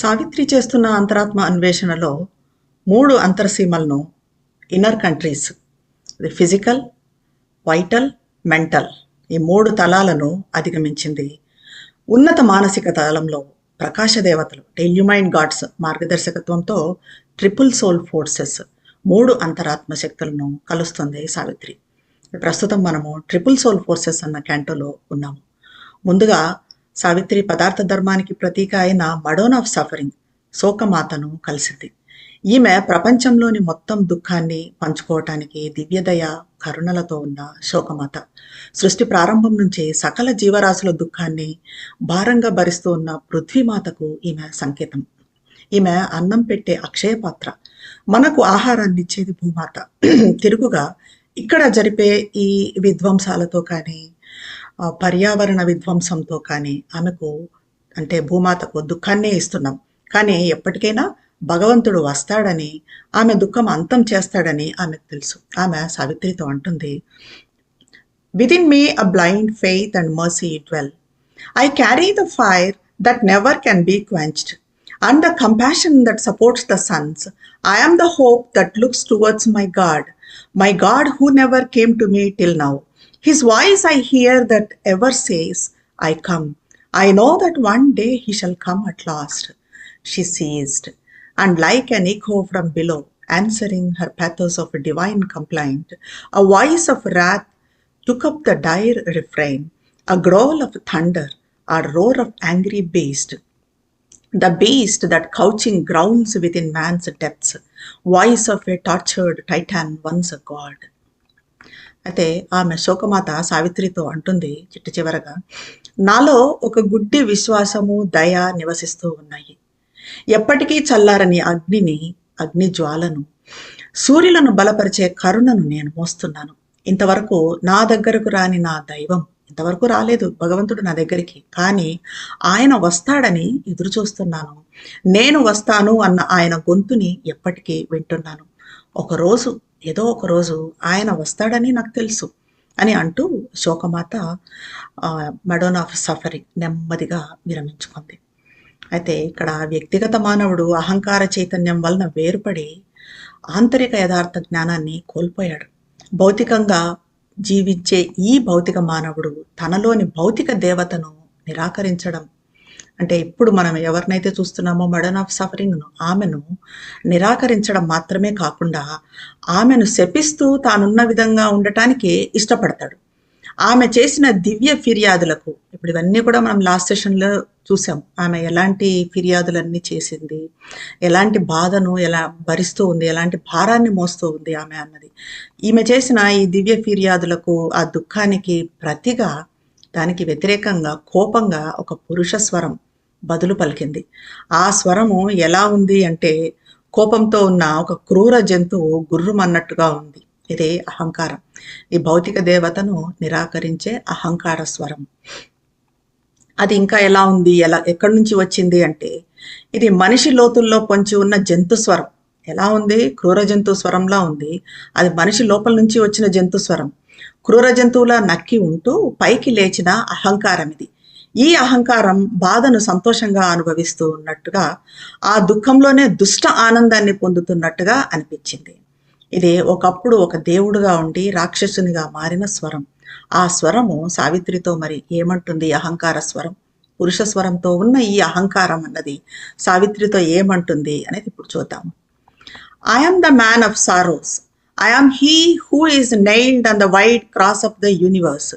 సావిత్రి చేస్తున్న అంతరాత్మ అన్వేషణలో 3 అంతర్సీమలను inner countries physical, vital, mental ఈ 3 తలాలను అధిగమించింది. ఉన్నత మానసిక తలంలో ప్రకాశ దేవతలు ఇల్యూమైన్ గాడ్స్ మార్గదర్శకత్వంతో ట్రిపుల్ సోల్ ఫోర్సెస్ 3 అంతరాత్మ శక్తులను కలుస్తుంది సావిత్రి. ప్రస్తుతం మనము ట్రిపుల్ సోల్ ఫోర్సెస్ అన్న క్యాంటోలో ఉన్నాము. ముందుగా సావిత్రి పదార్థ ధర్మానికి ప్రతీక అయిన మడోన్ ఆఫ్ సఫరింగ్ శోకమాతను కలిసింది. ఈమె ప్రపంచంలోని మొత్తం దుఃఖాన్ని పంచుకోవటానికి దివ్యదయ కరుణలతో ఉన్న శోకమాత. సృష్టి ప్రారంభం నుంచి సకల జీవరాశుల దుఃఖాన్ని భారంగా భరిస్తూ ఉన్న పృథ్వీమాతకు ఈమె సంకేతం. ఈమె అన్నం పెట్టే అక్షయ పాత్ర, మనకు ఆహారాన్ని ఇచ్చేది భూమాత. తిరుగుగా ఇక్కడ జరిపే ఈ విధ్వంసాలతో కానీ పర్యావరణ విధ్వంసంతో కానీ ఆమెకు అంటే భూమాతకు దుఃఖాన్నే ఇస్తున్నాం. కానీ ఎప్పటికైనా భగవంతుడు వస్తాడని, ఆమె దుఃఖం అంతం చేస్తాడని ఆమెకు తెలుసు. ఆమె సావిత్రితో అంటుంది, within me a blind faith and mercy dwell. I carry the fire that never can be quenched, and the compassion that supports the suns. I am the hope that looks towards my God who never came to me till now. His voice I hear that ever says, I come. I know that one day he shall come at last. She ceased, and like an echo from below, answering her pathos of divine complaint, a voice of wrath took up the dire refrain, a growl of thunder, a roar of angry beast, the beast that couching growls within man's depths, voice of a tortured titan once a god. అయితే ఆమె శోకమాత సావిత్రితో అంటుంది చిట్ట చివరగా, నాలో ఒక గుడ్డి విశ్వాసము దయ నివసిస్తూ ఉన్నాయి. ఎప్పటికీ చల్లారని అగ్ని జ్వాలను, సూర్యులను బలపరిచే కరుణను నేను మోస్తున్నాను. ఇంతవరకు నా దగ్గరకు రాని నా దైవం ఇంతవరకు రాలేదు, భగవంతుడు నా దగ్గరికి. కానీ ఆయన వస్తాడని ఎదురు చూస్తున్నాను. నేను వస్తాను అన్న ఆయన గొంతుని ఎప్పటికీ వింటున్నాను. ఏదో ఒక రోజు ఆయన వస్తాడని నాకు తెలుసు అని అంటూ శోకమాత మడోన్ ఆఫ్ సఫరింగ్ నెమ్మదిగా విరమించుకుంది. అయితే ఇక్కడ వ్యక్తిగత మానవుడు అహంకార చైతన్యం వలన వేరుపడి ఆంతరిక యథార్థ జ్ఞానాన్ని కోల్పోయాడు. భౌతికంగా జీవించే ఈ భౌతిక మానవుడు తనలోని భౌతిక దేవతను నిరాకరించడం అంటే, ఇప్పుడు మనం ఎవరినైతే చూస్తున్నామో మడోన్ ఆఫ్ సఫరింగ్ను, ఆమెను నిరాకరించడం మాత్రమే కాకుండా ఆమెను శపిస్తూ తానున్న విధంగా ఉండటానికి ఇష్టపడతాడు. ఆమె చేసిన దివ్య ఫిర్యాదులకు, ఇప్పుడు ఇవన్నీ కూడా మనం లాస్ట్ సెషన్లో చూసాం, ఆమె ఎలాంటి ఫిర్యాదులన్నీ చేసింది, ఎలాంటి బాధను ఎలా భరిస్తూ ఉంది, ఎలాంటి భారాన్ని మోస్తూ ఉంది ఆమె అన్నది. ఈమె చేసిన ఈ దివ్య ఫిర్యాదులకు, ఆ దుఃఖానికి ప్రతిగా, దానికి వ్యతిరేకంగా కోపంగా ఒక పురుష స్వరం బదులు పలికింది. ఆ స్వరము ఎలా ఉంది అంటే, కోపంతో ఉన్న ఒక క్రూర జంతువు గుర్రుమన్నట్టుగా ఉంది. ఇదే అహంకారం, ఈ భౌతిక దేవతను నిరాకరించే అహంకార స్వరం. అది ఇంకా ఎలా ఉంది, ఎక్కడి నుంచి వచ్చింది అంటే, ఇది మనిషి లోతుల్లో పొంచి ఉన్న జంతు స్వరం. ఎలా ఉంది? క్రూర జంతు స్వరంలా ఉంది. అది మనిషి లోపల నుంచి వచ్చిన జంతు స్వరం. క్రూర జంతువులా నక్కి ఉంటూ పైకి లేచిన అహంకారం ఇది. ఈ అహంకారం బాధను సంతోషంగా అనుభవిస్తూ ఉన్నట్టుగా, ఆ దుఃఖంలోనే దుష్ట ఆనందాన్ని పొందుతున్నట్టుగా అనిపించింది. ఇది ఒకప్పుడు ఒక దేవుడుగా ఉండి రాక్షసునిగా మారిన స్వరం. ఆ స్వరము సావిత్రితో మరి ఏమంటుంది? అహంకార స్వరం, పురుష స్వరంతో ఉన్న ఈ అహంకారం అన్నది సావిత్రితో ఏమంటుంది అనేది ఇప్పుడు చూద్దాము. I am the man of sorrows. I am he who is nailed on the wide cross of the universe.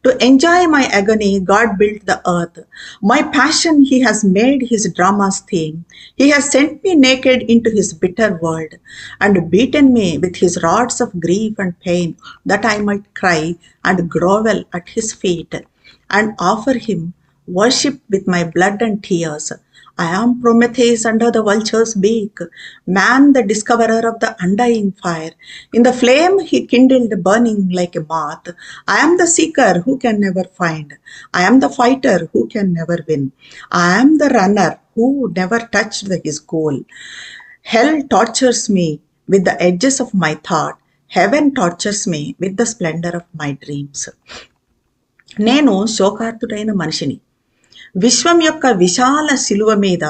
To enjoy my agony, God built the earth. My passion he has made his drama's theme. He has sent me naked into his bitter world and beaten me with his rods of grief and pain, that I might cry and grovel at his feet and offer him worship with my blood and tears. I am Prometheus under the vulture's beak, man the discoverer of the undying fire. In the flame he kindled burning like a moth. I am the seeker who can never find. I am the fighter who can never win. I am the runner who never touched his goal. Hell tortures me with the edges of my thought. Heaven tortures me with the splendor of my dreams. నేను శోకార్తుడైన మనిషిని. విశ్వం యొక్క విశాల శిలువ మీద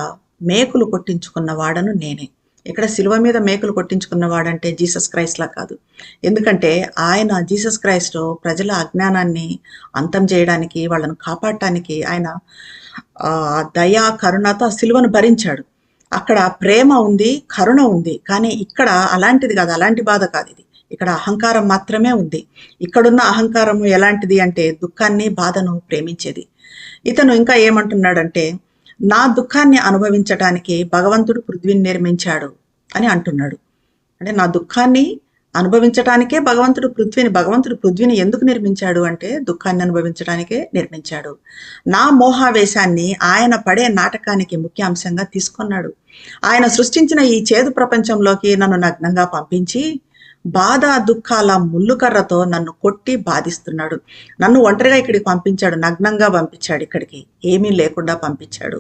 మేకులు కొట్టించుకున్న వాడను నేనే. ఇక్కడ శిలువ మీద మేకులు కొట్టించుకున్నవాడంటే జీసస్ క్రైస్ట్లా కాదు. ఎందుకంటే ఆయన జీసస్ క్రైస్ట్ ప్రజల అజ్ఞానాన్ని అంతం చేయడానికి, వాళ్ళను కాపాడటానికి ఆయన దయా కరుణతో శిలువను భరించాడు. అక్కడ ప్రేమ ఉంది, కరుణ ఉంది. కానీ ఇక్కడ అలాంటిది కాదు, అలాంటి బాధ కాదు ఇది. ఇక్కడ అహంకారం మాత్రమే ఉంది. ఇక్కడున్న అహంకారము ఎలాంటిది అంటే దుఃఖాన్ని, బాధను ప్రేమించేది. ఇతను ఇంకా ఏమంటున్నాడంటే, నా దుఃఖాన్ని అనుభవించటానికి భగవంతుడు పృథ్వీని నిర్మించాడు అని అంటున్నాడు. అంటే నా దుఃఖాన్ని అనుభవించటానికే భగవంతుడు పృథ్వీని ఎందుకు నిర్మించాడు అంటే దుఃఖాన్ని అనుభవించడానికే నిర్మించాడు. నా మోహావేశాన్ని ఆయన పడే నాటకానికి ముఖ్య అంశంగా తీసుకున్నాడు. ఆయన సృష్టించిన ఈ చేదు ప్రపంచంలోకి నన్ను నగ్నంగా పంపించి బాధ దుఃఖాల ముళ్ళుకర్రతో నన్ను కొట్టి బాధిస్తున్నాడు. నన్ను ఒంటరిగా ఇక్కడికి పంపించాడు, నగ్నంగా పంపించాడు, ఇక్కడికి ఏమీ లేకుండా పంపించాడు.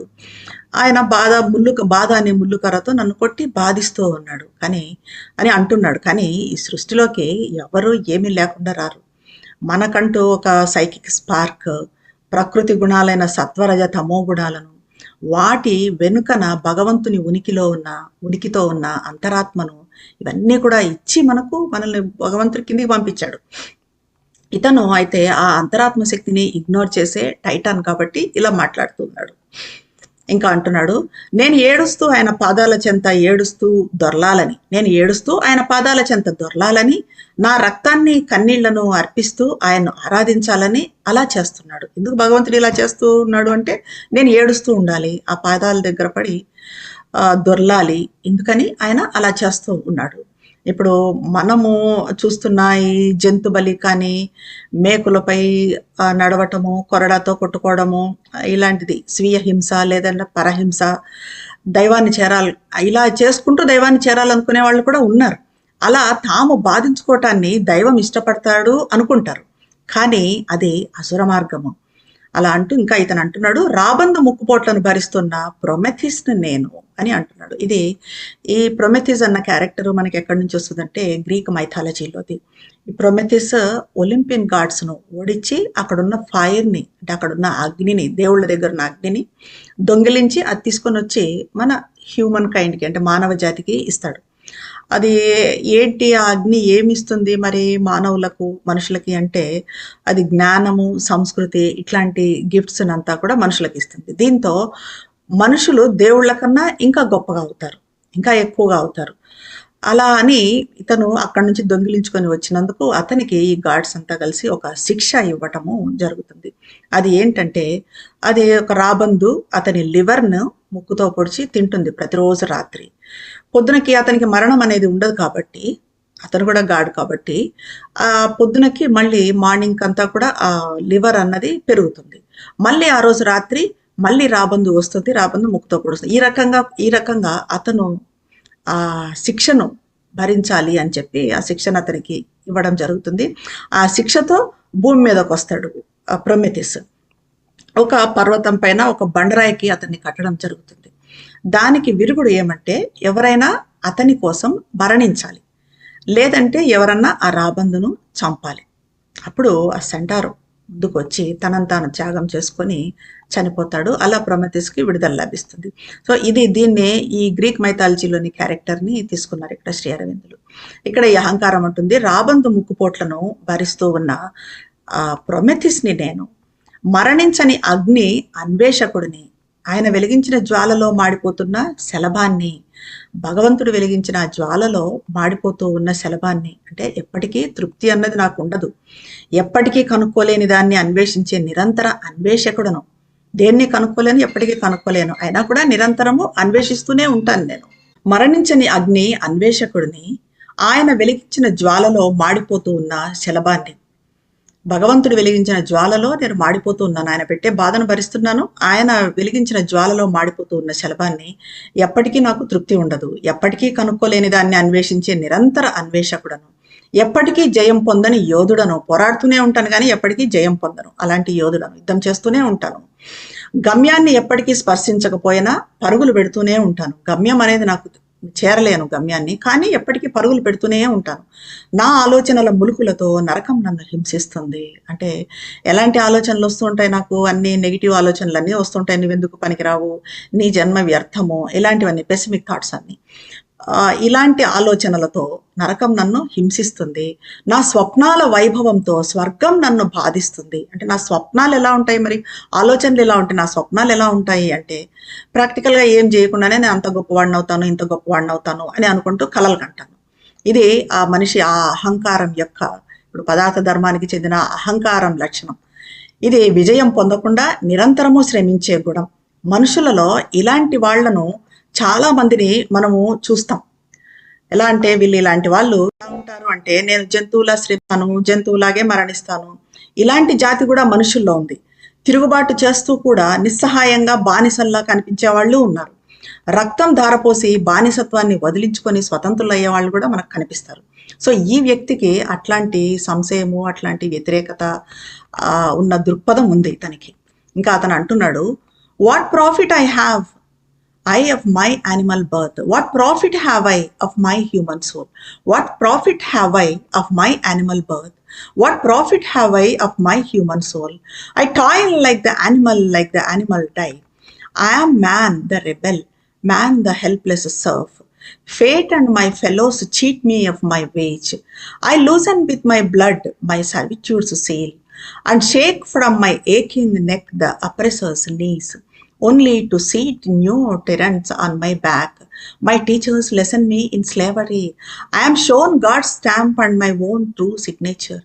ఆయన బాధ అనే ముళ్ళుకర్రతో నన్ను కొట్టి బాధిస్తూ ఉన్నాడు అని అంటున్నాడు. కానీ ఈ సృష్టిలోకి ఎవరు ఏమీ లేకుండా రారు. మనకంటూ ఒక సైకిక్ స్పార్క్, ప్రకృతి గుణాలైన సత్వరజ తమో గుణాలను, వాటి వెనుకన భగవంతుని ఉనికితో ఉన్న అంతరాత్మను ఇవన్నీ కూడా ఇచ్చి మనల్ని భగవంతుడి కిందికి పంపించాడు. ఇతను అయితే ఆ అంతరాత్మ శక్తిని ఇగ్నోర్ చేసే టైటాన్ కాబట్టి ఇలా మాట్లాడుతున్నాడు. ఇంకా అంటున్నాడు, నేను ఏడుస్తూ ఆయన పాదాల చెంత దొర్లాలని నా రక్తాన్ని కన్నీళ్లను అర్పిస్తూ ఆయన్ను ఆరాధించాలని అలా చేస్తున్నాడు. ఎందుకు భగవంతుడు ఇలా చేస్తూ ఉన్నాడు అంటే నేను ఏడుస్తూ ఉండాలి, ఆ పాదాల దగ్గర పడి దొర్లాలి, ఎందుకని ఆయన అలా చేస్తూ ఉన్నాడు. ఇప్పుడు మనము చూస్తున్న ఈ జంతు బలి కానీ, మేకులపై నడవటము, కొరడాతో కొట్టుకోవడము, ఇలాంటిది స్వీయ హింస లేదంటే పరహింస, దైవాన్ని ఇలా చేసుకుంటూ దైవాన్ని చేరాలనుకునే వాళ్ళు కూడా ఉన్నారు. అలా తాము బాధించుకోవటాన్ని దైవం ఇష్టపడతాడు అనుకుంటారు, కానీ అది అసుర మార్గము. అలా అంటూ ఇంకా ఇతను అంటున్నాడు, రాబందు ముక్కుపోట్లను భరిస్తున్న ప్రొమెథిస్ని నేను అని అంటున్నాడు. ఈ ప్రొమెథిస్ అన్న క్యారెక్టర్ మనకి ఎక్కడి నుంచి వస్తుందంటే గ్రీక్ మైథాలజీలోది. ఈ ప్రొమెథిస్ ఒలింపియన్ గాడ్స్ను ఓడించి అక్కడున్న ఫైర్ని, అంటే అక్కడున్న అగ్నిని, దేవుళ్ళ దగ్గర ఉన్న అగ్నిని దొంగిలించి అది తీసుకొని వచ్చి మన హ్యూమన్ కైండ్కి, అంటే మానవ జాతికి ఇస్తాడు. అది ఏంటి, ఆ అగ్ని ఏమిస్తుంది మరి మనుషులకి అంటే అది జ్ఞానము, సంస్కృతి, ఇట్లాంటి గిఫ్ట్స్ అంతా కూడా మనుషులకి ఇస్తుంది. దీంతో మనుషులు దేవుళ్ళ కన్నా ఇంకా గొప్పగా అవుతారు, ఇంకా ఎక్కువగా అవుతారు. అలా అని ఇతను అక్కడి నుంచి దొంగిలించుకొని వచ్చినందుకు అతనికి ఈ గాడ్స్ అంతా కలిసి ఒక శిక్ష ఇవ్వటము జరుగుతుంది. అది ఏంటంటే, అది ఒక రాబందు అతని లివర్ను ముక్కుతో పొడిచి తింటుంది ప్రతిరోజు రాత్రి. పొద్దునకి అతనికి మరణం అనేది ఉండదు కాబట్టి, అతను కూడా గాడ్ కాబట్టి, ఆ పొద్దునకి మళ్ళీ మార్నింగ్ అంతా కూడా ఆ లివర్ అన్నది పెరుగుతుంది. మళ్ళీ ఆ రోజు రాత్రి మళ్ళీ రాబందు వస్తుంది, రాబందు ముక్కుతో పొడుస్తుంది. ఈ రకంగా అతను ఆ శిక్షను భరించాలి అని చెప్పి ఆ శిక్షను అతనికి ఇవ్వడం జరుగుతుంది. ఆ శిక్షతో భూమి మీదకి వస్తాడు ప్రొమెథిస్. ఒక పర్వతం పైన ఒక బండరాయికి అతన్ని కట్టడం జరుగుతుంది. దానికి విరుగుడు ఏమంటే, ఎవరైనా అతని కోసం మరణించాలి, లేదంటే ఎవరన్నా ఆ రాబందును చంపాలి. అప్పుడు ఆ సెంటార్ ముందుకు వచ్చి తనను తాను త్యాగం చేసుకొని చనిపోతాడు. అలా ప్రొమెథిస్కి విడుదల లభిస్తుంది. సో దీన్నే ఈ గ్రీక్ మైథాలజీలోని క్యారెక్టర్ని తీసుకున్నారు ఇక్కడ శ్రీ అరవిందులు. ఇక్కడ ఈ అహంకారం ఉంటుంది, రాబందు ముక్కుపోట్లను భరిస్తూ ఉన్న ప్రొమెథిస్ని నేను, మరణించని అగ్ని అన్వేషకుడిని, ఆయన వెలిగించిన జ్వాలలో మాడిపోతున్న శలభాన్ని, భగవంతుడు వెలిగించిన జ్వాలలో మాడిపోతూ ఉన్న శలభాన్ని. అంటే ఎప్పటికీ తృప్తి అన్నది నాకు ఉండదు, ఎప్పటికీ కనుక్కోలేని దాన్ని అన్వేషించే నిరంతర అన్వేషకుడను. దేన్ని కనుక్కోలేను, ఎప్పటికీ కనుక్కోలేను, అయినా కూడా నిరంతరము అన్వేషిస్తూనే ఉంటాను నేను. మరణించని అగ్ని అన్వేషకుడిని, ఆయన వెలిగించిన జ్వాలలో మాడిపోతూ ఉన్న శలభాన్ని. భగవంతుడు వెలిగించిన జ్వాలలో నేను మాడిపోతూ ఉన్నాను, ఆయన పెట్టే బాధను భరిస్తున్నాను. ఆయన వెలిగించిన జ్వాలలో మాడిపోతూ ఉన్న శలభాన్ని. ఎప్పటికీ నాకు తృప్తి ఉండదు, ఎప్పటికీ కనుక్కోలేని దాన్ని అన్వేషించే నిరంతర అన్వేషకుడను, ఎప్పటికీ జయం పొందని యోధుడను. పోరాడుతూనే ఉంటాను కానీ ఎప్పటికీ జయం పొందను, అలాంటి యోధుడను. యుద్ధం చేస్తూనే ఉంటాను. గమ్యాన్ని ఎప్పటికీ స్పర్శించకపోయినా పరుగులు పెడుతూనే ఉంటాను. గమ్యం అనేది నాకు చేరలేను గమ్యాన్ని, కానీ ఎప్పటికీ పరుగులు పెడుతూనే ఉంటాను. నా ఆలోచనల ములుకులతో నరకం నన్ను హింసిస్తుంది. అంటే ఎలాంటి ఆలోచనలు వస్తూ ఉంటాయి నాకు? అన్ని నెగిటివ్ ఆలోచనలు అన్నీ వస్తుంటాయి. నువ్వెందుకు పనికిరావు, నీ జన్మ వ్యర్థము, ఇలాంటివన్నీ పెసిమిక్ థాట్స్ అన్నీ. ఇలాంటి ఆలోచనలతో నరకం నన్ను హింసిస్తుంది. నా స్వప్నాల వైభవంతో స్వర్గం నన్ను బాధిస్తుంది. అంటే నా స్వప్నాలు ఎలా ఉంటాయి, మరి ఆలోచనలు ఎలా ఉంటాయి, నా స్వప్నాలు ఎలా ఉంటాయి అంటే ప్రాక్టికల్గా ఏం చేయకుండానే నేను అంత గొప్పవాడిని అవుతాను, ఇంత గొప్పవాడిని అవుతాను అని అనుకుంటూ కలలు కంటాను. ఇది ఆ మనిషి ఆ అహంకారం యొక్క, ఇప్పుడు పదార్థ ధర్మానికి చెందిన అహంకారం లక్షణం. ఇది విజయం పొందకుండా నిరంతరము శ్రమించే గుణం. మనుషులలో ఇలాంటి వాళ్లను చాలా మందిని మనము చూస్తాం. ఎలా అంటే వీళ్ళు ఇలాంటి వాళ్ళు ఎలా ఉంటారు అంటే, నేను జంతువులా శ్రమిస్తాను, జంతువులాగే మరణిస్తాను. ఇలాంటి జాతి కూడా మనుషుల్లో ఉంది. తిరుగుబాటు చేస్తూ కూడా నిస్సహాయంగా బానిసల్లా కనిపించే వాళ్ళు ఉన్నారు. రక్తం ధారపోసి బానిసత్వాన్ని వదిలించుకొని స్వతంత్రులు అయ్యే వాళ్ళు కూడా మనకు కనిపిస్తారు. సో ఈ వ్యక్తికి అట్లాంటి సంశయము, అట్లాంటి వ్యతిరేకత ఉన్న దృక్పథం ఉంది ఇతనికి. ఇంకా అతను అంటున్నాడు, what profit I have I of my animal birth? What profit have I of my human soul? What profit have I of my animal birth? What profit have I of my human soul? I toil like the animal die. I am man the rebel, man the helpless serf. Fate and my fellows cheat me of my wage. I loosen with my blood my servitude's seal, and shake from my aching neck the oppressor's knees, only to seat new tyrants on my back. My teachers lesson me in slavery. I am shown God's stamp and my own true signature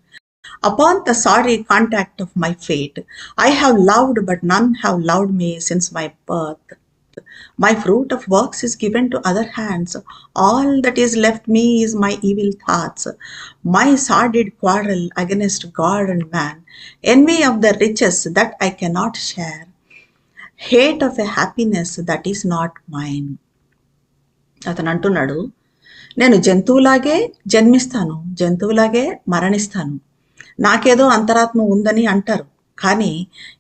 upon the sorry contact of my fate. I have loved, but none have loved me since my birth. My fruit of works is given to other hands. All that is left me is my evil thoughts, my sordid quarrel against God and man, envy of the riches that I cannot share, hate of a happiness that is not mine. అతను అంటున్నాడు, నేను జంతువులాగే జన్మిస్తాను, జంతువులాగే మరణిస్తాను. నాకేదో అంతరాత్మ ఉందని అంటారు, కానీ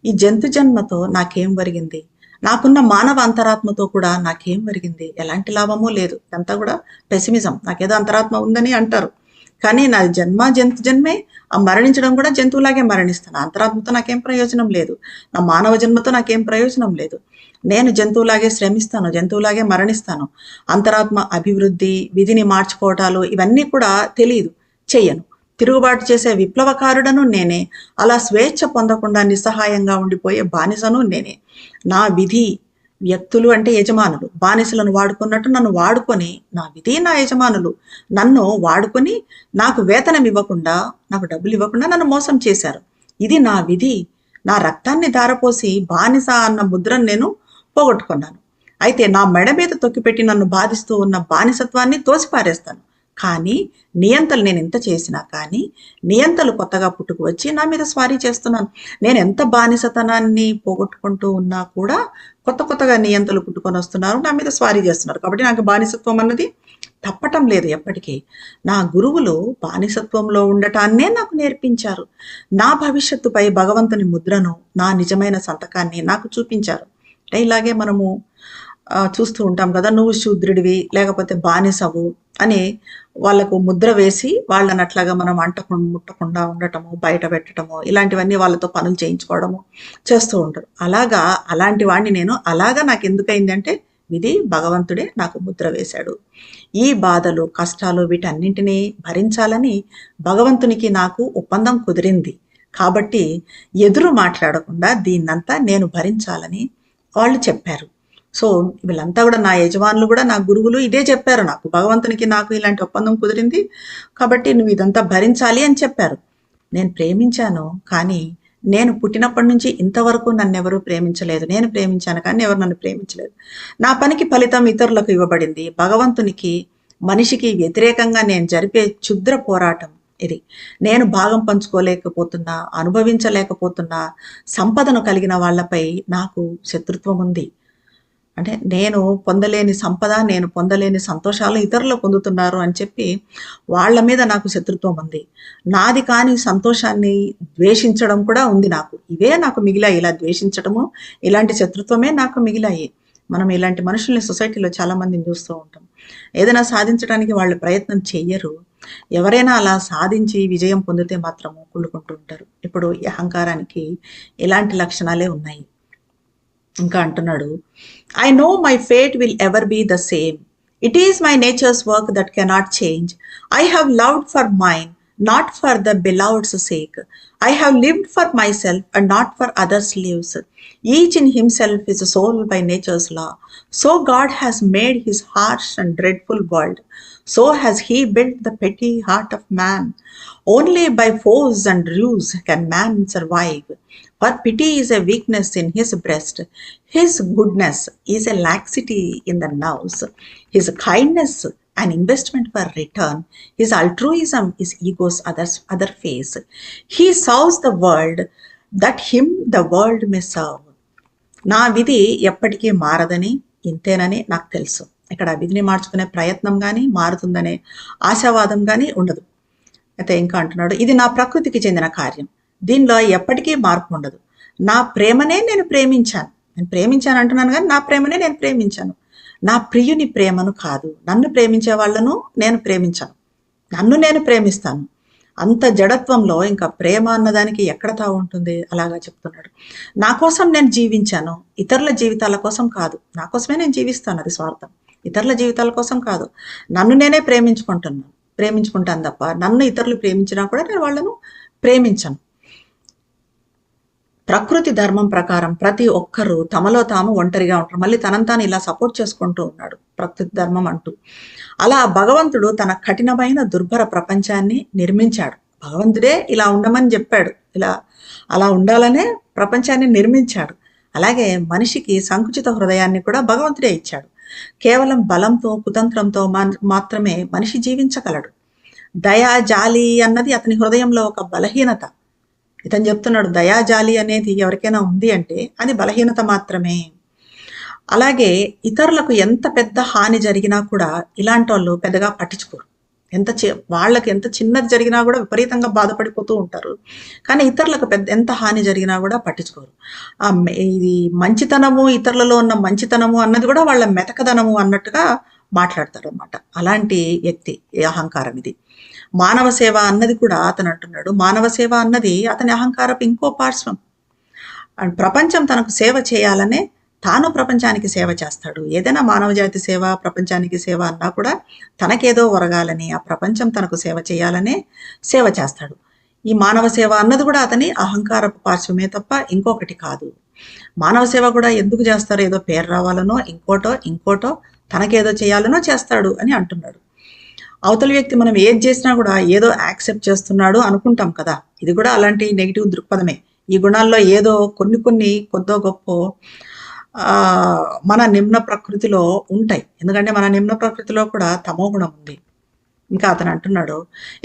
ఈ జంతు జన్మతో నాకేం జరిగింది? నాకున్న మానవ అంతరాత్మతో కూడా నాకేం జరిగింది? ఎలాంటి లాభమూ లేదు. ఇదంతా కూడా పెసిమిజం. నాకేదో అంతరాత్మ ఉందని అంటారు, కానీ నా జన్మ జంతు జన్మే. ఆ మరణించడం కూడా జంతువులాగే మరణిస్తాను. అంతరాత్మతో నాకేం ప్రయోజనం లేదు, నా మానవ జన్మతో నాకేం ప్రయోజనం లేదు. నేను జంతువులాగే శ్రమిస్తాను, జంతువులాగే మరణిస్తాను. అంతరాత్మ అభివృద్ధి, విధిని మార్చుకోవటాలు ఇవన్నీ కూడా తెలియదు, చెయ్యను. తిరుగుబాటు చేసే విప్లవకారుడను నేనే. అలా స్వేచ్ఛ పొందకుండా నిస్సహాయంగా ఉండిపోయే బానిసను నేనే. నా విధి, వ్యక్తులు అంటే యజమానులు, బానిసలను వాడుకున్నట్టు నన్ను వాడుకొని, నా విధి నా యజమానులు నన్ను వాడుకొని నాకు వేతనం ఇవ్వకుండా, నాకు డబ్బులు ఇవ్వకుండా నన్ను మోసం చేశారు. ఇది నా విధి. నా రక్తాన్ని ధారపోసి బానిస అన్న ముద్రను నేను పోగొట్టుకున్నాను. అయితే నా మెడ మీద తొక్కిపెట్టి నన్ను బాధిస్తూ ఉన్న బానిసత్వాన్ని తోసిపారేస్తాను. కానీ నియంతలు, నేను ఎంత చేసినా కానీ నియంతలు కొత్తగా పుట్టుకు వచ్చి నా మీద స్వారీ చేస్తున్నాను. నేను ఎంత బానిసతనాన్ని పోగొట్టుకుంటూ ఉన్నా కూడా కొత్తగా నియంతలు పుట్టుకొని వస్తున్నారు, నా మీద స్వారీ చేస్తున్నారు. కాబట్టి నాకు బానిసత్వం అన్నది తప్పటం లేదు ఎప్పటికీ. నా గురువులు బానిసత్వంలో ఉండటాన్నే నాకు నేర్పించారు. నా భవిష్యత్తుపై భగవంతుని ముద్రను, నా నిజమైన సంతకాన్ని నాకు చూపించారు. అంటే ఇలాగే మనము చూస్తూ ఉంటాం కదా, నువ్వు శూద్రుడివి లేకపోతే బానిసవు అని వాళ్ళకు ముద్ర వేసి వాళ్ళని అట్లాగా మనం ముట్టకుండా ఉండటము, బయట పెట్టడము, ఇలాంటివన్నీ వాళ్ళతో పనులు చేయించుకోవడము చేస్తూ ఉంటారు. అలాంటి వాడిని నేను. నాకు ఎందుకైంది అంటే విధి, భగవంతుడే నాకు ముద్ర వేశాడు. ఈ బాధలు, కష్టాలు వీటన్నింటినీ భరించాలని భగవంతునికి నాకు ఒప్పందం కుదిరింది. కాబట్టి ఎదురు మాట్లాడకుండా దీన్నంతా నేను భరించాలని వాళ్ళు చెప్పారు. సో వీళ్ళంతా కూడా నా యజమానులు కూడా, నా గురువులు ఇదే చెప్పారు నాకు. భగవంతునికి నాకు ఇలాంటి ఒప్పందం కుదిరింది కాబట్టి నువ్వు ఇదంతా భరించాలి అని చెప్పారు. నేను ప్రేమించాను, కానీ నేను పుట్టినప్పటి నుంచి ఇంతవరకు నన్ను ఎవరూ ప్రేమించలేదు. నేను ప్రేమించాను కానీ ఎవరు నన్ను ప్రేమించలేదు. నా పనికి ఫలితం ఇతరులకు ఇవ్వబడింది. భగవంతునికి, మనిషికి వ్యతిరేకంగా నేను జరిపే క్షుద్ర పోరాటం ఇది. నేను భాగం పంచుకోలేకపోతున్నా, అనుభవించలేకపోతున్నా, సంపదను కలిగిన వాళ్ళపై నాకు శత్రుత్వం ఉంది. అంటే నేను పొందలేని సంపద, నేను పొందలేని సంతోషాలు ఇతరులు పొందుతున్నారు అని చెప్పి వాళ్ళ మీద నాకు శత్రుత్వం ఉంది. నాది కాని సంతోషాన్ని ద్వేషించడం కూడా ఉంది నాకు. ఇవే నాకు మిగిలాయి. ఇలా ద్వేషించడము, ఇలాంటి శత్రుత్వమే నాకు మిగిలాయి. మనం ఇలాంటి మనుషుల్ని సొసైటీలో చాలామందిని చూస్తూ ఉంటాం. ఏదైనా సాధించడానికి వాళ్ళు ప్రయత్నం చెయ్యరు. ఎవరైనా అలా సాధించి విజయం పొందితే మాత్రము కుళ్ళుకుంటూ ఉంటారు. ఇప్పుడు ఈ అహంకారానికి ఇలాంటి లక్షణాలే ఉన్నాయి. ఇంకా అంటున్నాడు, I know my fate will ever be the same. It is my nature's work that cannot change. I have loved for mine, not for the beloved's sake. I have lived for myself and not for others' lives. Each in himself is a soul by nature's law. So God has made his harsh and dreadful world. So has he built the petty heart of man. Only by force and ruse can man survive. For pity is a weakness in his breast. His goodness is a laxity in the nerves. His kindness an investment for return. His altruism is ego's other face. He serves the world that him the world may serve. నా విధి ఎప్పటికీ మారదని ఇంతేనని నాకు తెలుసు. ఇక్కడ విధిని మార్చుకునే ప్రయత్నం కానీ మారుతుందనే ఆశావాదం కానీ ఉండదు. అయితే ఇంకా అంటున్నాడు, ఇది నా ప్రకృతికి చెందిన కార్యం, దీనిలో ఎప్పటికీ మార్పు ఉండదు. నా ప్రేమనే నేను ప్రేమించాను అంటున్నాను కానీ నా ప్రేమనే నేను ప్రేమించాను. నా ప్రియుని ప్రేమను కాదు. నన్ను ప్రేమించే వాళ్ళను నేను ప్రేమించాను, నన్ను నేను ప్రేమిస్తాను. అంత జడత్వంలో ఇంకా ప్రేమ అన్నదానికి ఎక్కడ తావు ఉంటుంది? అలాగా చెప్తున్నాడు. నా కోసం నేను జీవించాను, ఇతరుల జీవితాల కోసం కాదు. నా కోసమే నేను జీవిస్తాను, అది స్వార్థం. ఇతరుల జీవితాల కోసం కాదు, నన్ను నేనే ప్రేమించుకుంటాను తప్ప నన్ను ఇతరులు ప్రేమించినా కూడా నేను వాళ్ళను ప్రేమించను. ప్రకృతి ధర్మం ప్రకారం ప్రతి ఒక్కరూ తమలో తాము ఒంటరిగా ఉంటారు. మళ్ళీ తనంతాను ఇలా సపోర్ట్ చేసుకుంటూ ఉన్నాడు ప్రకృతి ధర్మం అంటూ. అలా భగవంతుడు తన కఠినమైన దుర్భర ప్రపంచాన్ని నిర్మించాడు. భగవంతుడే ఇలా ఉండమని చెప్పాడు, అలా ఉండాలనే ప్రపంచాన్ని నిర్మించాడు. అలాగే మనిషికి సంకుచిత హృదయాన్ని కూడా భగవంతుడే ఇచ్చాడు. కేవలం బలంతో కుతంత్రంతో మాత్రమే మనిషి జీవించగలడు. దయా జాలి అన్నది అతని హృదయంలో ఒక బలహీనత. ఇతను చెప్తున్నాడు, దయాజాలి అనేది ఎవరికైనా ఉంది అంటే అది బలహీనత మాత్రమే. అలాగే ఇతరులకు ఎంత పెద్ద హాని జరిగినా కూడా ఇలాంటి వాళ్ళు పెద్దగా పట్టించుకోరు. వాళ్ళకి ఎంత చిన్నది జరిగినా కూడా విపరీతంగా బాధపడిపోతూ ఉంటారు. కానీ ఇతరులకు ఎంత హాని జరిగినా కూడా పట్టించుకోరు. ఇది మంచితనము, ఇతరులలో ఉన్న మంచితనము అన్నది కూడా వాళ్ళ మెతకదనము అన్నట్టుగా మాట్లాడతారు అన్నమాట. అలాంటి వ్యక్తి అహంకారం ఇది. మానవ సేవ అన్నది కూడా అతను అంటున్నాడు, మానవ సేవ అన్నది అతని అహంకారపు ఇంకో పార్శ్వం. అండ్ ప్రపంచం తనకు సేవ చేయాలనే తాను ప్రపంచానికి సేవ చేస్తాడు. ఏదైనా మానవ జాతి సేవ, ప్రపంచానికి సేవ అన్నా కూడా తనకేదో ఒరగాలని, ఆ ప్రపంచం తనకు సేవ చేయాలనే సేవ చేస్తాడు. ఈ మానవ సేవ అన్నది కూడా అతని అహంకారపు పార్శ్వమే తప్ప ఇంకొకటి కాదు. మానవ సేవ కూడా ఎందుకు చేస్తారు? ఏదో పేరు రావాలనో ఇంకోటో తనకేదో చేయాలనో చేస్తాడు అని అంటున్నాడు. అవతల వ్యక్తి మనం ఏది చేసినా కూడా ఏదో యాక్సెప్ట్ చేస్తున్నాడు అనుకుంటాం కదా, ఇది కూడా అలాంటి నెగిటివ్ దృక్పథమే. ఈ గుణాల్లో ఏదో కొన్ని కొద్దో గొప్ప మన నిమ్న ప్రకృతిలో ఉంటాయి. ఎందుకంటే మన నిమ్న ప్రకృతిలో కూడా తమో గుణం ఉంది. ఇంకా అతను అంటున్నాడు,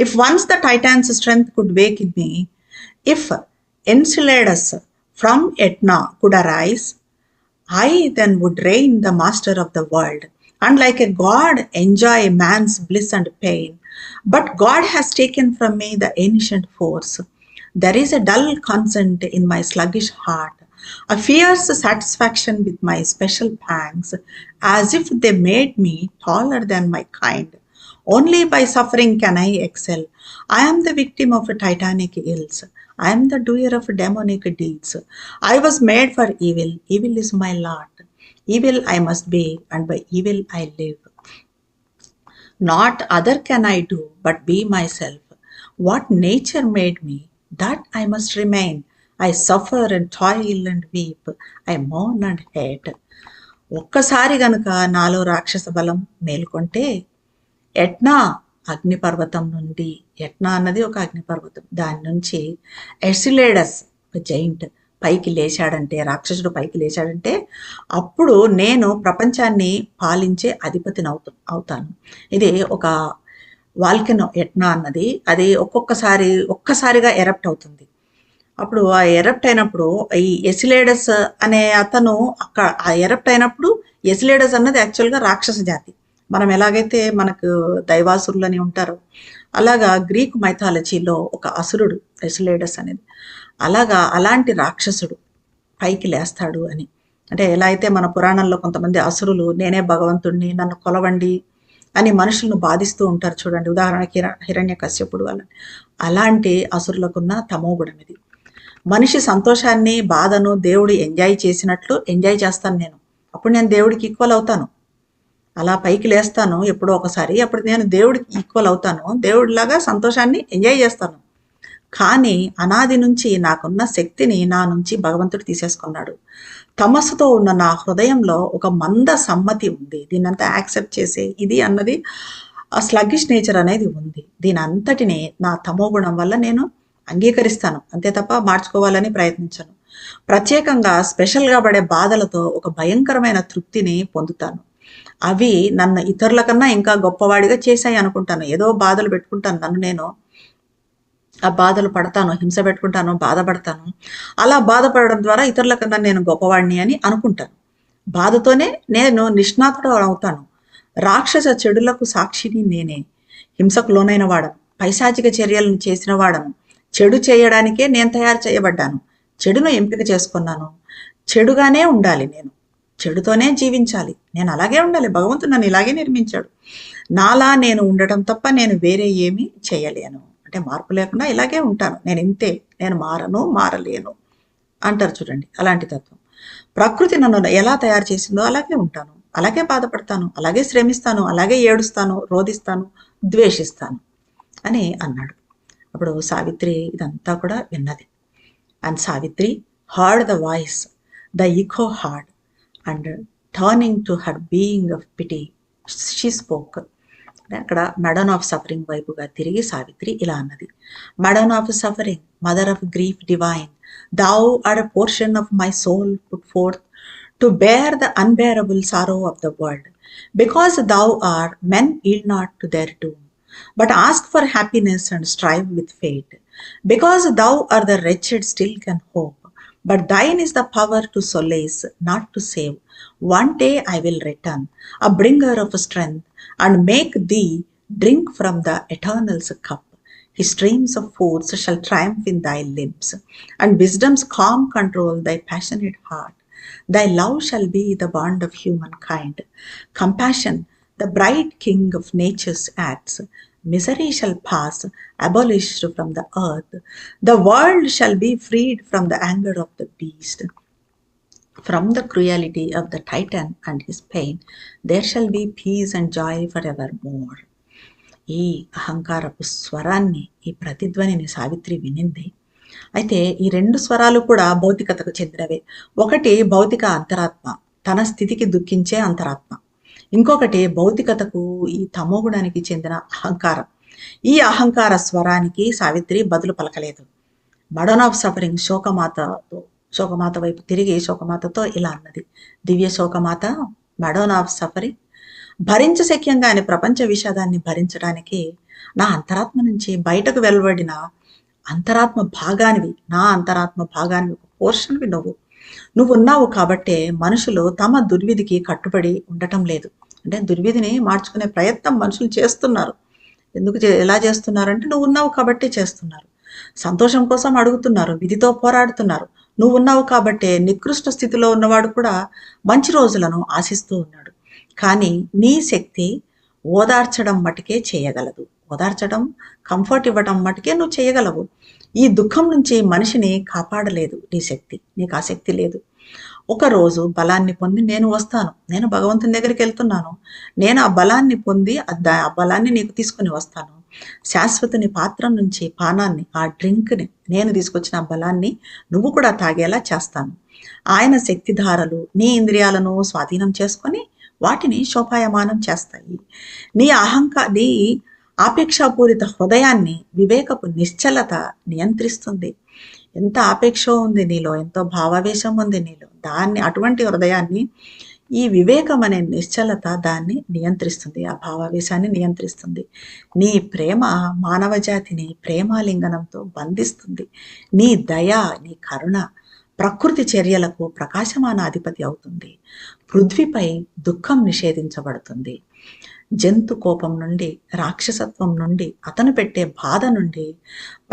if once the Titan's strength could wake in me, if Enceladus from Etna could arise, I then would reign the master of the world, and like a god enjoy man's bliss and pain. But God has taken from me the ancient force. There is a dull consent in my sluggish heart, a fierce satisfaction with my special pangs, as if they made me taller than my kind. Only by suffering can I excel. I am the victim of titanic ills. I am the doer of demonic deeds. I was made for evil. Evil is my lot. Evil I must be, and by evil I live. Not other can I do, but be myself. What nature made me, that I must remain. I suffer and toil and weep. I mourn and hate. ఒక్కసారి గనుక నాలో రాక్షస బలం మేల్కొంటే, Etna అగ్నిపర్వతం నుండి, Etna అన్నది ఒక అగ్నిపర్వతం, దాని నుంచి ఎసిలేడస్ ఒక జైంట్ పైకి లేచాడంటే, రాక్షసుడు పైకి లేచాడంటే అప్పుడు నేను ప్రపంచాన్ని పాలించే అధిపతిని అవుతాను. ఇది ఒక వాల్కెనో ఎట్నా అన్నది, అది ఒక్కసారిగా ఎరప్ట్ అవుతుంది. అప్పుడు ఆ ఎరప్ట్ అయినప్పుడు ఈ ఎసిలేడస్ అనే అతను ఆ ఎరప్ట్ అయినప్పుడు, ఎసిలేడస్ అన్నది యాక్చువల్గా రాక్షస జాతి. మనం ఎలాగైతే మనకు దైవాసురులు అని ఉంటారో అలాగా గ్రీకు మైథాలజీలో ఒక అసురుడు ఎసిలేడస్ అనేది. అలాంటి రాక్షసుడు పైకి లేస్తాడు అని అంటే ఎలా అయితే మన పురాణంలో కొంతమంది అసురులు నేనే భగవంతుణ్ణి నన్ను కొలవండి అని మనుషులను బాధిస్తూ ఉంటారు చూడండి. ఉదాహరణకి హిరణ్యకశ్యపుడు అని. అలాంటి అసురులకున్న తమో గుణం ఇది. మనిషి సంతోషాన్ని బాధను దేవుడు ఎంజాయ్ చేసినట్లు ఎంజాయ్ చేస్తాను నేను. అప్పుడు నేను దేవుడికి ఈక్వల్ అవుతాను. అలా పైకి లేస్తాను ఎప్పుడో ఒకసారి, అప్పుడు నేను దేవుడికి ఈక్వల్ అవుతాను. దేవుడిలాగా సంతోషాన్ని ఎంజాయ్ చేస్తాను. కానీ అనాది నుంచి నాకున్న శక్తిని నా నుంచి భగవంతుడు తీసేసుకున్నాడు. తమస్సుతో ఉన్న నా హృదయంలో ఒక మంద సమ్మతి ఉంది. దీన్నంతా యాక్సెప్ట్ చేసే ఇది అన్నది ఆ స్లగ్గిష్ నేచర్ అనేది ఉంది. దీని అంతటిని నా తమో గుణం వల్ల నేను అంగీకరిస్తాను, అంతే తప్ప మార్చుకోవాలని ప్రయత్నించను. ప్రత్యేకంగా స్పెషల్గా పడే బాధలతో ఒక భయంకరమైన తృప్తిని పొందుతాను. అవి నన్ను ఇతరుల కన్నా ఇంకా గొప్పవాడిగా చేశాయి అనుకుంటాను. ఏదో బాధలు పెట్టుకుంటాను, నన్ను నేను ఆ బాధలు పడతాను, హింస పెట్టుకుంటాను, బాధపడతాను. అలా బాధపడడం ద్వారా ఇతరుల కన్నా నేను గొప్పవాడిని అని అనుకుంటాను. బాధతోనే నేను నిష్ణాతుడు అవుతాను. రాక్షస చెడులకు సాక్షిని నేనే. హింసకు లోనైన వాడను, పైశాచిక చర్యలను చేసిన వాడను. చెడు చేయడానికే నేను తయారు చేయబడ్డాను. చెడును ఎంపిక చేసుకున్నాను. చెడుగానే ఉండాలి, నేను చెడుతోనే జీవించాలి, నేను అలాగే ఉండాలి. భగవంతుడు నన్ను ఇలాగే నిర్మించాడు. నాలా నేను ఉండటం తప్ప నేను వేరే ఏమీ చేయలేను. అంటే మార్పు లేకుండా ఇలాగే ఉంటాను, నేను ఇంతే, నేను మారను, మారలేను అంటారు చూడండి. అలాంటి తత్వం. ప్రకృతి నన్ను ఎలా తయారు చేసిందో అలాగే ఉంటాను, అలాగే బాధపడతాను, అలాగే శ్రమిస్తాను, అలాగే ఏడుస్తాను, రోధిస్తాను, ద్వేషిస్తాను అని అన్నాడు. అప్పుడు సావిత్రి ఇదంతా కూడా విన్నది. And Savitri heard the voice, the echo heard, and turning to her being of pity, she spoke. అక్కడ మెడన్ ఆఫ్ సఫరింగ్ వైపుగా తిరిగి సావిత్రి ఇలా అన్నది. Made in of suffering, mother of grief divine, thou art a portion of my soul put forth to bear the unbearable sorrow of the world. Because thou art, men yield not to their doom, but ask for happiness and strive with fate. Because thou art the wretched still can hope, but thine is the power to solace, not to save. One day I will return, a bringer of strength, and make thee drink from the eternal's cup. His streams of force shall triumph in thy limbs, and wisdom's calm control thy passionate heart. Thy love shall be the bond of humankind, compassion the bright king of nature's acts. Misery shall pass, abolished from the earth. The world shall be freed from the anger of the beast, from the cruelty of the Titan and his pain. There shall be peace and joy forevermore. ఈ అహంకారపు స్వరాన్ని, ఈ ప్రతిధ్వనిని సావిత్రి వినింది. అయితే ఈ రెండు స్వరాలు కూడా భౌతికతకు చెందినవే. ఒకటి భౌతిక అంతరాత్మ, తన స్థితికి దుఃఖించే అంతరాత్మ. ఇంకొకటి భౌతికతకు, ఈ తమోగుణానికి చెందిన అహంకారం. ఈ అహంకార స్వరానికి సావిత్రి బదులు పలకలేదు. మడన్ ఆఫ్ సఫరింగ్ శోకమాత వైపు తిరిగి శోకమాతతో ఇలా అన్నది. దివ్య శోకమాత, మడన్ ఆఫ్ సఫరింగ్, భరించశక్యంగా అని ప్రపంచ విషాదాన్ని భరించడానికి నా అంతరాత్మ నుంచి బయటకు వెలువడిన అంతరాత్మ భాగానివి, నా అంతరాత్మ భాగానివి, ఒక పోర్షన్వి నువ్వు ఉన్నావు. కాబట్టే మనుషులు తమ దుర్విధికి కట్టుబడి ఉండటం లేదు. అంటే దుర్విధిని మార్చుకునే ప్రయత్నం మనుషులు చేస్తున్నారు. ఎలా చేస్తున్నారంటే నువ్వు ఉన్నావు కాబట్టి చేస్తున్నారు. సంతోషం కోసం అడుగుతున్నారు, విధితో పోరాడుతున్నారు. నువ్వు ఉన్నావు కాబట్టే నికృష్ట స్థితిలో ఉన్నవాడు కూడా మంచి రోజులను ఆశిస్తూ ఉన్నాడు. కానీ నీ శక్తి ఓదార్చడం మటుకే చేయగలదు. ఓదార్చడం, కంఫర్ట్ ఇవ్వడం మటుకే నువ్వు చేయగలవు. ఈ దుఃఖం నుంచి మనిషిని కాపాడలేదు నీ శక్తి. నీకు ఆ శక్తి లేదు. ఒకరోజు బలాన్ని పొంది నేను వస్తాను, నేను భగవంతుని దగ్గరికి వెళ్తున్నాను, నేను ఆ బలాన్ని పొంది ఆ బలాన్ని నీకు తీసుకుని వస్తాను. శాశ్వతుని పాత్రం నుంచి పానాన్ని, ఆ డ్రింక్ని, నేను తీసుకొచ్చిన ఆ బలాన్ని నువ్వు కూడా తాగేలా చేస్తాను. ఆయన శక్తిధారలు నీ ఇంద్రియాలను స్వాధీనం చేసుకొని వాటిని శోభాయమానం చేస్తాయి. నీ ఆపేక్షాపూరిత హృదయాన్ని వివేకపు నిశ్చలత నియంత్రిస్తుంది. ఎంత ఆపేక్ష ఉంది నీలో, ఎంతో భావావేశం ఉంది నీలో, అటువంటి హృదయాన్ని ఈ వివేకం అనే నిశ్చలత దాన్ని నియంత్రిస్తుంది, ఆ భావావేశాన్ని నియంత్రిస్తుంది. నీ ప్రేమ మానవ జాతిని ప్రేమాలింగనంతో బంధిస్తుంది. నీ దయ, నీ కరుణ ప్రకృతి చర్యలకు ప్రకాశమాన అధిపతి అవుతుంది. పృథ్వీపై దుఃఖం నిషేధించబడుతుంది. జంతు కోపం నుండి, రాక్షసత్వం నుండి, అతను పెట్టే బాధ నుండి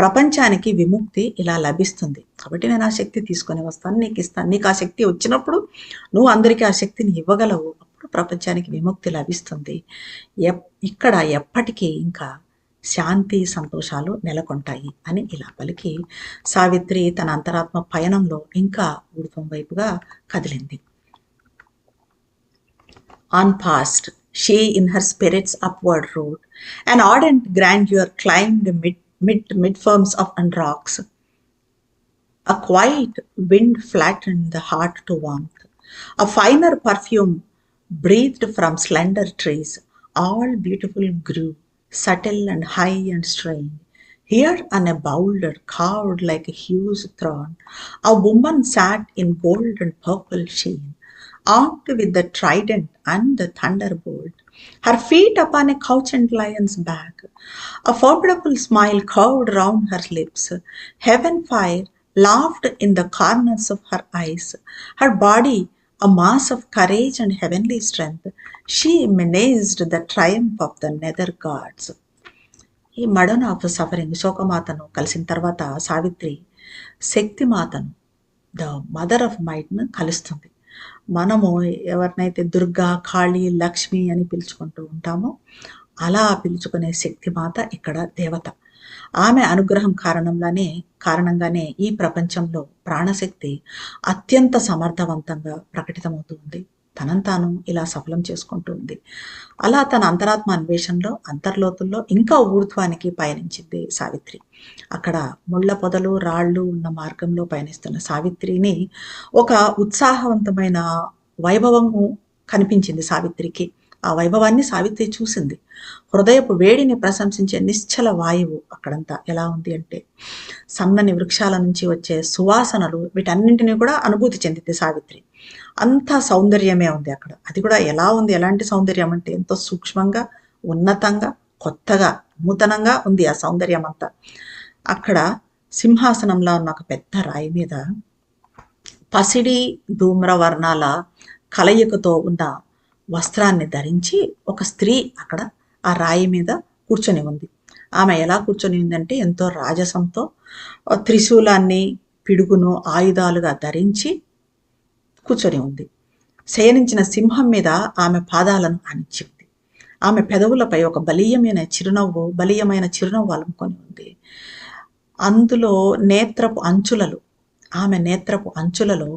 ప్రపంచానికి విముక్తి ఇలా లభిస్తుంది. కాబట్టి నేను ఆ శక్తి తీసుకొని వస్తాను, నీకు ఇస్తాను. నీకు ఆ శక్తి వచ్చినప్పుడు నువ్వు అందరికీ ఆ శక్తిని ఇవ్వగలవు. అప్పుడు ప్రపంచానికి విముక్తి లభిస్తుంది. ఇక్కడ ఎప్పటికీ ఇంకా శాంతి సంతోషాలు నెలకొంటాయి అని ఇలా పలికి సావిత్రి తన అంతరాత్మ పయనంలో ఇంకా ఊర్ధ్వం వైపుగా కదిలింది. On past, she in her spirit's upward road, an ardent grandeur climbed mid-firms of rocks. A quiet wind flattened the heart to warmth. A finer perfume breathed from slender trees. All beautiful grew, subtle and high and strange. Here on a boulder carved like a huge throne, a woman sat in gold and purple sheen, armed with the trident and the thunderbolt, her feet upon a couchant lion's back. A formidable smile curved round her lips. Heaven fire laughed in the corners of her eyes. Her body a mass of courage and heavenly strength. She menaced the triumph of the nether gods. ఈ మడన్ of suffering శోకమాతను కలిసిన తర్వాత Savitri శక్తిమాతను, the mother of మైట్ను కలుస్తుంది. మనము ఎవరినైతే దుర్గా, కాళీ, లక్ష్మి అని పిలుచుకుంటూ ఉంటామో అలా పిలుచుకునే శక్తిమాత ఇక్కడ దేవత. ఆమె అనుగ్రహం కారణంగానే ఈ ప్రపంచంలో ప్రాణశక్తి అత్యంత సమర్థవంతంగా ప్రకటితమవుతుంది. తనను తాను ఇలా సఫలం చేసుకుంటూ ఉంది. అలా తన అంతరాత్మ అన్వేషణలో అంతర్లోతుల్లో ఇంకా ఊర్ధ్వానికి పయనించింది సావిత్రి. అక్కడ ముళ్ళ పొదలు, రాళ్ళు ఉన్న మార్గంలో పయనిస్తున్న సావిత్రిని ఒక ఉత్సాహవంతమైన వైభవము కనిపించింది సావిత్రికి. ఆ వైభవాన్ని సావిత్రి చూసింది. హృదయపు వేడిని ప్రశంసించే నిశ్చల వాయువు అక్కడంతా ఎలా ఉంది అంటే సన్నని వృక్షాల నుంచి వచ్చే సువాసనలు, వీటన్నింటినీ కూడా అనుభూతి చెందింది సావిత్రి. అంతా సౌందర్యమే ఉంది అక్కడ. అది కూడా ఎలా ఉంది, ఎలాంటి సౌందర్యం అంటే ఎంతో సూక్ష్మంగా, ఉన్నతంగా, కొత్తగా, నూతనంగా ఉంది ఆ సౌందర్యం అంతా. అక్కడ సింహాసనంలో ఉన్న ఒక పెద్ద రాయి మీద పసిడి ధూమ్ర వర్ణాల కలయికతో ఉన్న వస్త్రాన్ని ధరించి ఒక స్త్రీ అక్కడ ఆ రాయి మీద కూర్చొని ఉంది. ఆమె ఎలా కూర్చొని ఉందంటే ఎంతో రాజసంతో త్రిశూలాన్ని, పిడుగును ఆయుధాలుగా ధరించి కూర్చొని ఉంది. శయనించిన సింహం మీద ఆమె పాదాలను ఆనించింది. ఆమె పెదవులపై ఒక బలీయమైన చిరునవ్వు అలుముకొని ఉంది. అందులో ఆమె నేత్రపు అంచులలో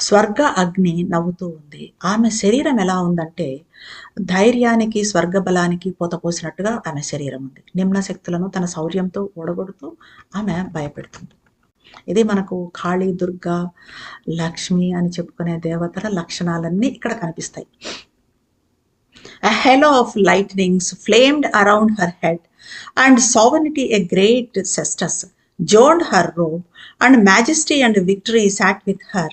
స్వర్గ అగ్ని నవ్వుతూ ఉంది. ఆమె శరీరం ఎలా ఉందంటే ధైర్యానికి, స్వర్గ బలానికి పోతపోసినట్టుగా ఆమె శరీరం ఉంది. నిమ్న శక్తులను తన శౌర్యంతో ఓడగొడుతూ ఆమె భయపెడుతుంది. ఇది మనకు కాళీ, దుర్గా, లక్ష్మి అని చెప్పుకునే దేవతల లక్షణాలన్నీ ఇక్కడ కనిపిస్తాయి. A halo of lightnings flamed around her head, and sovereignty, a great cestus, joined her robe, and majesty and victory sat with her,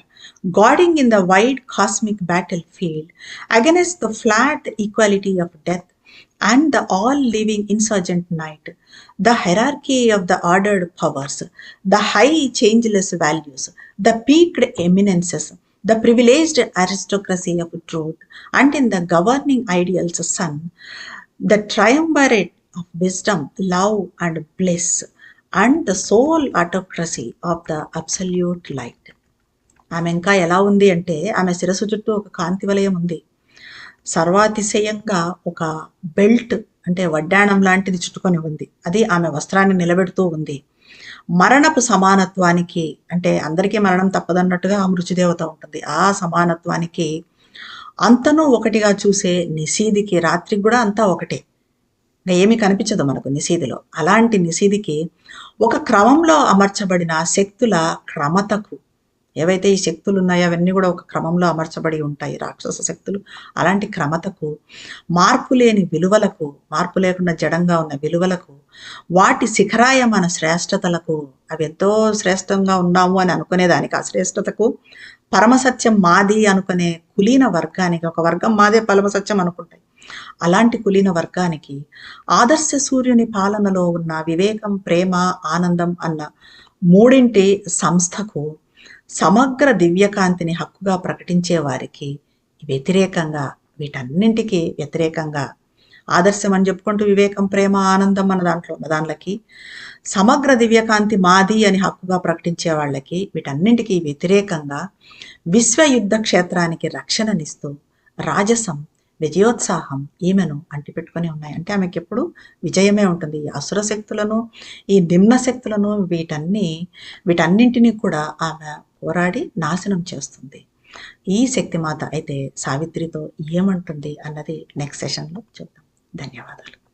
guarding in the wide cosmic battlefield against the flat equality of death and the all-living insurgent night, the hierarchy of the ordered powers, the high changeless values, the peaked eminences, the privileged aristocracy of truth, and in the governing ideals sun, the triumvirate of wisdom, love, and bliss, and the sole autocracy of the absolute light. ఆమె ఇంకా ఎలా ఉంది అంటే ఆమె శిరస్సు చుట్టూ ఒక కాంతి వలయం ఉంది. సర్వాతిశయంగా ఒక బెల్ట్ అంటే వడ్డాణం లాంటిది చుట్టుకొని ఉంది. అది ఆమె వస్త్రాన్ని నిలబెడుతూ ఉంది. మరణపు సమానత్వానికి, అంటే అందరికీ మరణం తప్పదన్నట్టుగా ఆ మృత్యుదేవత ఉంటుంది. ఆ సమానత్వానికి, అంతను ఒకటిగా చూసే నిశీదికి, రాత్రికి కూడా అంతా ఒకటే, ఏమీ కనిపించదు మనకు నిశీదిలో. అలాంటి నిశీదికి ఒక క్రమంలో అమర్చబడిన శక్తుల క్రమతకు, ఏవైతే ఈ శక్తులు ఉన్నాయో అవన్నీ కూడా ఒక క్రమంలో అమర్చబడి ఉంటాయి, రాక్షస శక్తులు. అలాంటి క్రమతకు, మార్పు లేని విలువలకు, మార్పు లేకుండా జడంగా ఉన్న విలువలకు, వాటి శిఖరాయమైన శ్రేష్టతలకు, అవి ఎంతో శ్రేష్టంగా ఉన్నాము అని అనుకునేదానికి, ఆ శ్రేష్టతకు, పరమసత్యం మాది అనుకునే కులీన వర్గానికి, ఒక వర్గం మాదే పరమసత్యం అనుకుంటాయి, అలాంటి కులీన వర్గానికి, ఆదర్శ సూర్యుని పాలనలో ఉన్న వివేకం, ప్రేమ, ఆనందం అన్న మూడింటి సంస్థకు సమగ్ర దివ్యకాంతిని హక్కుగా ప్రకటించే వారికి వ్యతిరేకంగా, వీటన్నింటికి వ్యతిరేకంగా ఆదర్శం అని చెప్పుకుంటూ వివేకం, ప్రేమ, ఆనందం అన్న దాంట్లో ఉన్న దానిలకి, సమగ్ర దివ్యకాంతి మాది అని హక్కుగా ప్రకటించే వాళ్ళకి, వీటన్నింటికి వ్యతిరేకంగా విశ్వయుద్ధ క్షేత్రానికి రక్షణనిస్తూ రాజసం, విజయోత్సాహం ఈమెను అంటిపెట్టుకొని ఉన్నాయి. అంటే ఆమెకి ఎప్పుడు విజయమే ఉంటుంది. ఈ అసుర శక్తులను, ఈ నిమ్న శక్తులను, వీటన్నింటినీ కూడా ఆమె పోరాడి నాశనం చేస్తుంది. ఈ శక్తిమాత అయితే సావిత్రితో ఏమంటుంది అన్నది నెక్స్ట్ సెషన్లో చూద్దాం. ధన్యవాదాలు.